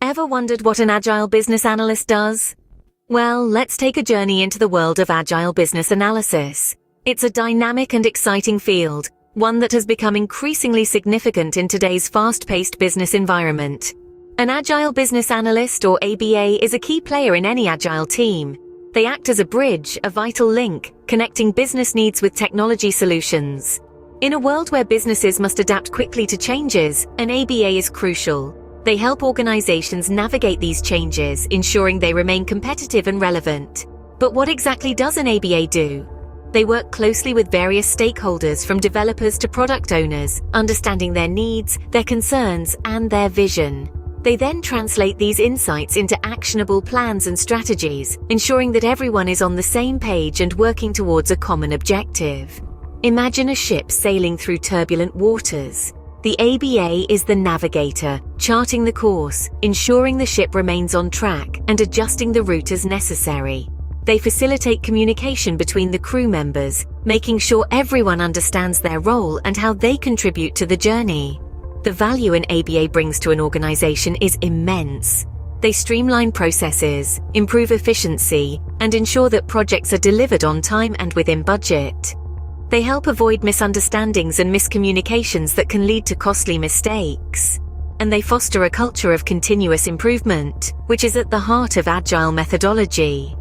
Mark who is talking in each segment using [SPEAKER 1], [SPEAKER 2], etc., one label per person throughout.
[SPEAKER 1] Ever wondered what an Agile Business Analyst does? Well, let's take a journey into the world of Agile Business Analysis. It's a dynamic and exciting field, one that has become increasingly significant in today's fast-paced business environment. An Agile Business Analyst, or ABA, is a key player in any Agile team. They act as a bridge, a vital link, connecting business needs with technology solutions. In a world where businesses must adapt quickly to changes, an ABA is crucial. They help organizations navigate these changes, ensuring they remain competitive and relevant. But what exactly does an ABA do? They work closely with various stakeholders, from developers to product owners, understanding their needs, their concerns, and their vision. They then translate these insights into actionable plans and strategies, ensuring that everyone is on the same page and working towards a common objective. Imagine a ship sailing through turbulent waters. The ABA is the navigator, charting the course, ensuring the ship remains on track, and adjusting the route as necessary. They facilitate communication between the crew members, making sure everyone understands their role and how they contribute to the journey. The value an ABA brings to an organization is immense. They streamline processes, improve efficiency, and ensure that projects are delivered on time and within budget. They help avoid misunderstandings and miscommunications that can lead to costly mistakes. And they foster a culture of continuous improvement, which is at the heart of Agile methodology.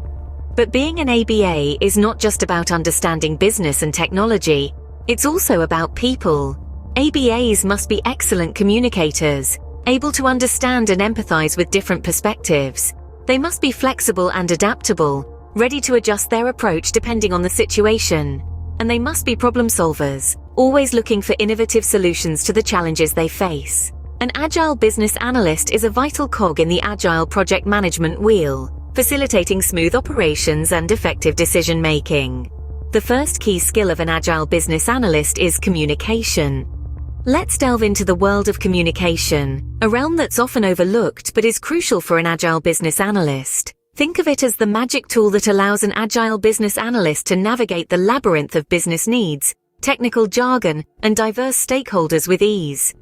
[SPEAKER 1] But being an ABA is not just about understanding business and technology, it's also about people. ABAs must be excellent communicators, able to understand and empathize with different perspectives. They must be flexible and adaptable, ready to adjust their approach depending on the situation. And they must be problem solvers, always looking for innovative solutions to the challenges they face. An Agile Business Analyst is a vital cog in the Agile project management wheel, facilitating smooth operations and effective decision-making. The first key skill of an Agile Business Analyst is communication. Let's delve into the world of communication, a realm that's often overlooked but is crucial for an Agile Business Analyst. Think of it as the magic tool that allows an Agile Business Analyst to navigate the labyrinth of business needs, technical jargon, and diverse stakeholders with ease.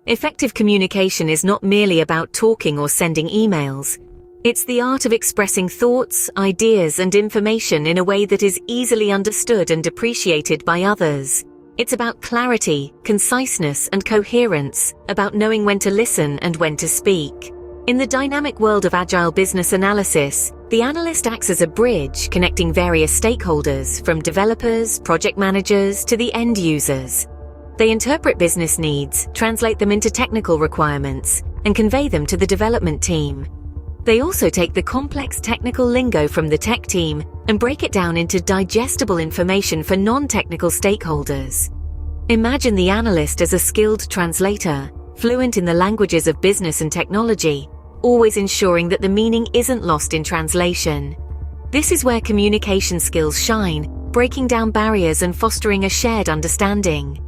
[SPEAKER 1] Effective communication is not merely about talking or sending emails. It's the art of expressing thoughts, ideas, and information in a way that is easily understood and appreciated by others. It's about clarity, conciseness, and coherence, about knowing when to listen and when to speak. In the dynamic world of Agile Business Analysis, the analyst acts as a bridge connecting various stakeholders, from developers, project managers, to the end users. They interpret business needs, translate them into technical requirements, and convey them to the development team. They also take the complex technical lingo from the tech team and break it down into digestible information for non-technical stakeholders. Imagine the analyst as a skilled translator, fluent in the languages of business and technology, always ensuring that the meaning isn't lost in translation. This is where communication skills shine, breaking down barriers and fostering a shared understanding.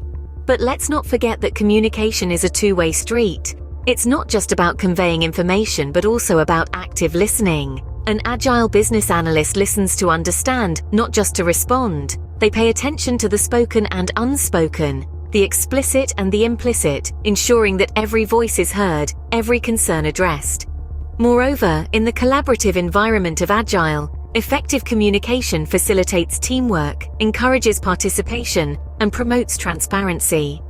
[SPEAKER 1] But let's not forget that communication is a two-way street. It's not just about conveying information, but also about active listening. An Agile Business Analyst listens to understand, not just to respond. They pay attention to the spoken and unspoken, the explicit and the implicit, ensuring that every voice is heard, every concern addressed. Moreover, in the collaborative environment of Agile, effective communication facilitates teamwork, encourages participation, and promotes transparency.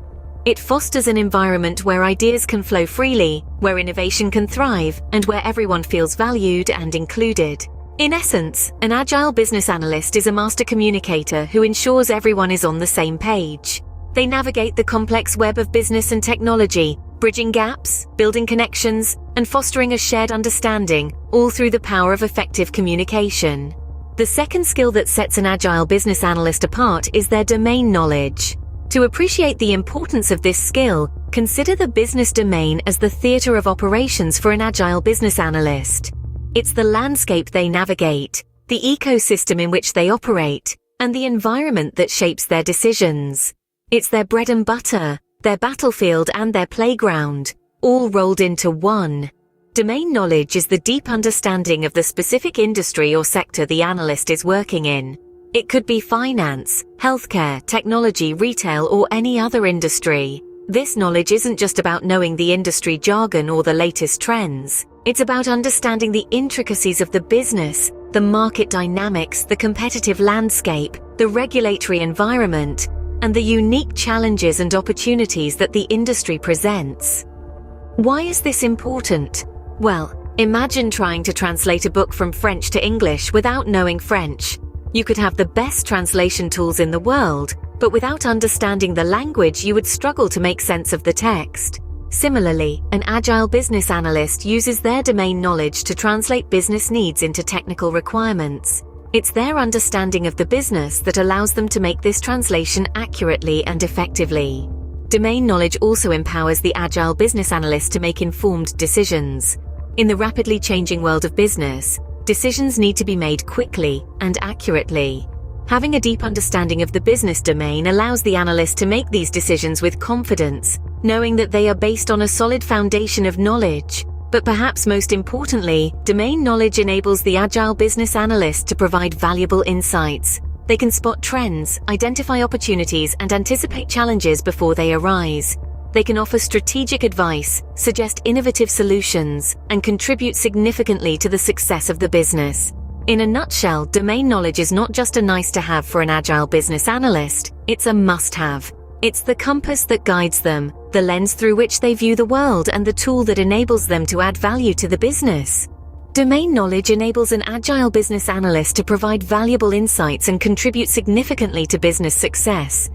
[SPEAKER 1] It fosters an environment where ideas can flow freely, where innovation can thrive, and where everyone feels valued and included. In essence, an Agile Business Analyst is a master communicator who ensures everyone is on the same page. They navigate the complex web of business and technology, bridging gaps, building connections, and fostering a shared understanding, all through the power of effective communication. The second skill that sets an Agile Business Analyst apart is their domain knowledge. To appreciate the importance of this skill, consider the business domain as the theater of operations for an Agile Business Analyst. It's the landscape they navigate, the ecosystem in which they operate, and the environment that shapes their decisions. It's their bread and butter, their battlefield, and their playground, all rolled into one. Domain knowledge is the deep understanding of the specific industry or sector the analyst is working in. It could be finance, healthcare, technology, retail, or any other industry. This knowledge isn't just about knowing the industry jargon or the latest trends. It's about understanding the intricacies of the business, the market dynamics, the competitive landscape, the regulatory environment, and the unique challenges and opportunities that the industry presents. Why is this important? Well, imagine trying to translate a book from French to English without knowing French. You could have the best translation tools in the world, but without understanding the language, you would struggle to make sense of the text. Similarly, an Agile business analyst uses their domain knowledge to translate business needs into technical requirements. It's their understanding of the business that allows them to make this translation accurately and effectively. Domain knowledge also empowers the Agile business analyst to make informed decisions. In the rapidly changing world of business, decisions need to be made quickly and accurately. Having a deep understanding of the business domain allows the analyst to make these decisions with confidence, knowing that they are based on a solid foundation of knowledge. But perhaps most importantly, domain knowledge enables the Agile business analyst to provide valuable insights. They can spot trends, identify opportunities, and anticipate challenges before they arise. They can offer strategic advice, suggest innovative solutions, and contribute significantly to the success of the business. In a nutshell, domain knowledge is not just a nice-to-have for an Agile business analyst, it's a must-have. It's the compass that guides them, the lens through which they view the world, and the tool that enables them to add value to the business. Domain knowledge enables an Agile business analyst to provide valuable insights and contribute significantly to business success.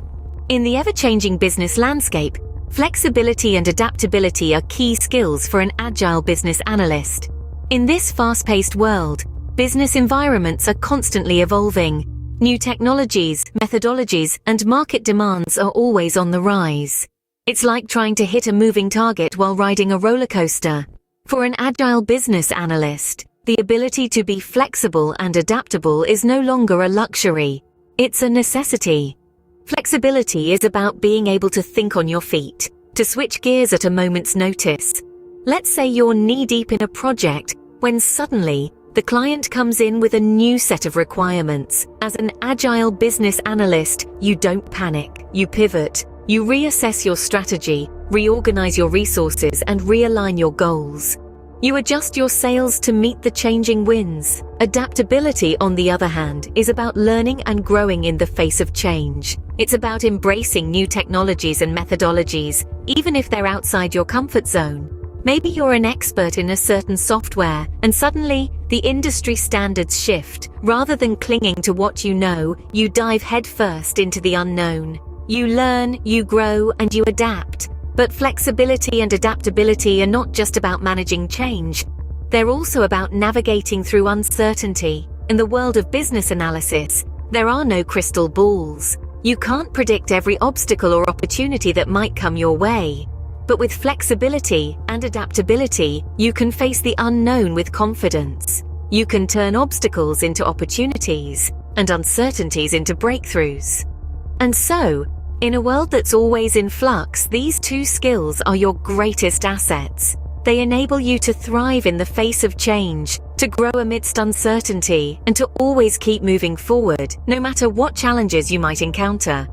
[SPEAKER 1] In the ever-changing business landscape, flexibility and adaptability are key skills for an Agile business analyst. In this fast-paced world, business environments are constantly evolving. New technologies, methodologies, and market demands are always on the rise. It's like trying to hit a moving target while riding a roller coaster. For an Agile business analyst, the ability to be flexible and adaptable is no longer a luxury. It's a necessity. Flexibility is about being able to think on your feet, to switch gears at a moment's notice. Let's say you're knee-deep in a project when suddenly the client comes in with a new set of requirements. As an Agile business analyst, you don't panic. You pivot. You reassess your strategy, reorganize your resources, and realign your goals. You adjust your sails to meet the changing winds. Adaptability, on the other hand, is about learning and growing in the face of change. It's about embracing new technologies and methodologies, even if they're outside your comfort zone. Maybe you're an expert in a certain software, and suddenly the industry standards shift. Rather than clinging to what you know, you dive headfirst into the unknown. You learn, you grow, and you adapt. But flexibility and adaptability are not just about managing change. They're also about navigating through uncertainty. In the world of business analysis, there are no crystal balls. You can't predict every obstacle or opportunity that might come your way. But with flexibility and adaptability, you can face the unknown with confidence. You can turn obstacles into opportunities and uncertainties into breakthroughs. And so, in a world that's always in flux, these two skills are your greatest assets. They enable you to thrive in the face of change, to grow amidst uncertainty, and to always keep moving forward, no matter what challenges you might encounter.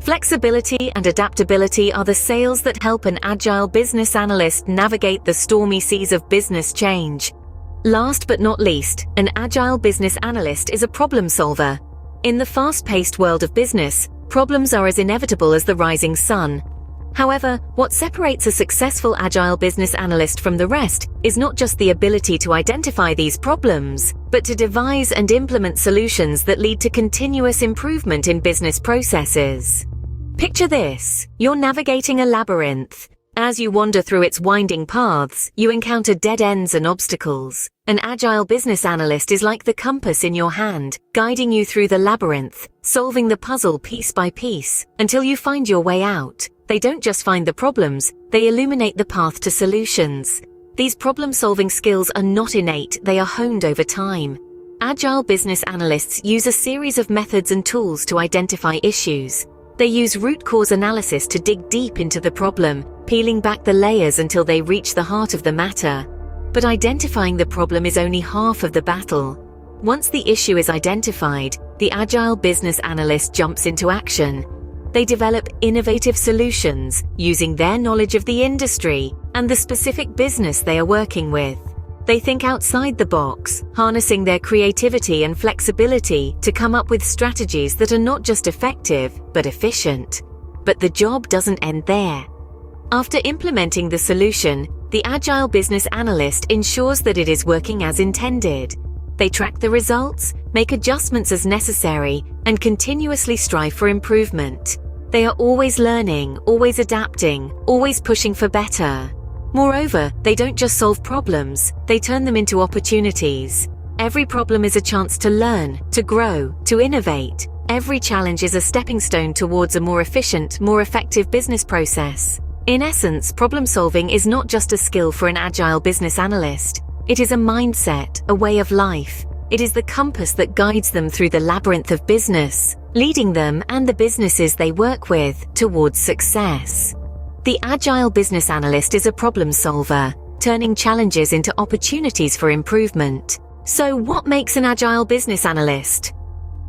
[SPEAKER 1] Flexibility and adaptability are the sails that help an Agile business analyst navigate the stormy seas of business change. Last but not least, an Agile business analyst is a problem solver. In the fast-paced world of business, problems are as inevitable as the rising sun. However, what separates a successful Agile business analyst from the rest is not just the ability to identify these problems, but to devise and implement solutions that lead to continuous improvement in business processes. Picture this: you're navigating a labyrinth. As you wander through its winding paths, you encounter dead ends and obstacles. An Agile business analyst is like the compass in your hand, guiding you through the labyrinth, solving the puzzle piece by piece, until you find your way out. They don't just find the problems, they illuminate the path to solutions. These problem-solving skills are not innate, they are honed over time. Agile business analysts use a series of methods and tools to identify issues. They use root cause analysis to dig deep into the problem, peeling back the layers until they reach the heart of the matter. But identifying the problem is only half of the battle. Once the issue is identified, the Agile business analyst jumps into action. They develop innovative solutions, using their knowledge of the industry, and the specific business they are working with. They think outside the box, harnessing their creativity and flexibility to come up with strategies that are not just effective, but efficient. But the job doesn't end there. After implementing the solution, the Agile Business Analyst ensures that it is working as intended. They track the results, make adjustments as necessary, and continuously strive for improvement. They are always learning, always adapting, always pushing for better. Moreover, they don't just solve problems, they turn them into opportunities. Every problem is a chance to learn, to grow, to innovate. Every challenge is a stepping stone towards a more efficient, more effective business process. In essence, problem solving is not just a skill for an Agile business analyst. It is a mindset, a way of life. It is the compass that guides them through the labyrinth of business, leading them and the businesses they work with towards success. The Agile Business Analyst is a problem solver, turning challenges into opportunities for improvement. So what makes an Agile Business Analyst?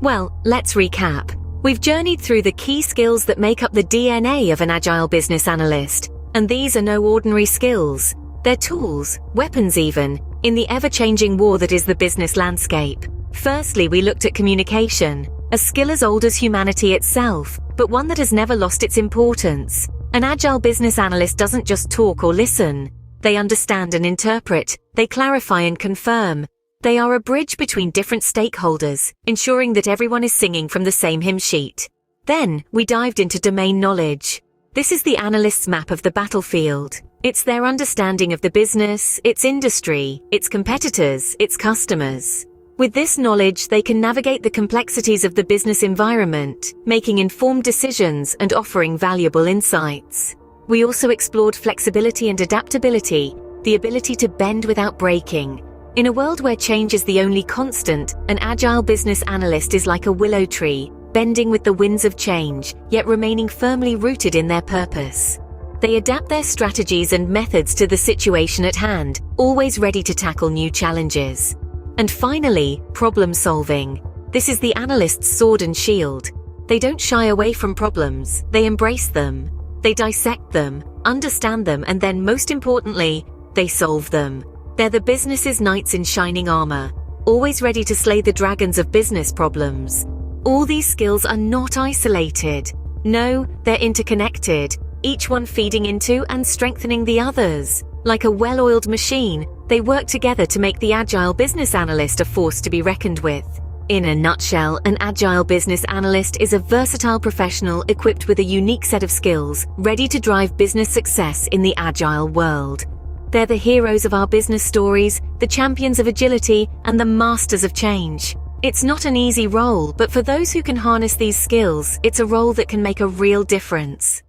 [SPEAKER 1] Well, let's recap. We've journeyed through the key skills that make up the DNA of an Agile Business Analyst, and these are no ordinary skills. They're tools, weapons even, in the ever-changing war that is the business landscape. Firstly, we looked at communication, a skill as old as humanity itself, but one that has never lost its importance. An Agile Business Analyst doesn't just talk or listen. They understand and interpret, they clarify and confirm. They are a bridge between different stakeholders, ensuring that everyone is singing from the same hymn sheet. Then, we dived into domain knowledge. This is the analyst's map of the battlefield. It's their understanding of the business, its industry, its competitors, its customers. With this knowledge, they can navigate the complexities of the business environment, making informed decisions and offering valuable insights. We also explored flexibility and adaptability, the ability to bend without breaking. In a world where change is the only constant, an Agile Business Analyst is like a willow tree, bending with the winds of change, yet remaining firmly rooted in their purpose. They adapt their strategies and methods to the situation at hand, always ready to tackle new challenges. And finally, problem solving. This is the analyst's sword and shield. They don't shy away from problems, they embrace them. They dissect them, understand them, and then most importantly, they solve them. They're the business's knights in shining armor, always ready to slay the dragons of business problems. All these skills are not isolated. No, they're interconnected, each one feeding into and strengthening the others. Like a well-oiled machine, they work together to make the Agile Business Analyst a force to be reckoned with. In a nutshell, an Agile Business Analyst is a versatile professional equipped with a unique set of skills, ready to drive business success in the Agile world. They're the heroes of our business stories, the champions of agility, and the masters of change. It's not an easy role, but for those who can harness these skills, it's a role that can make a real difference.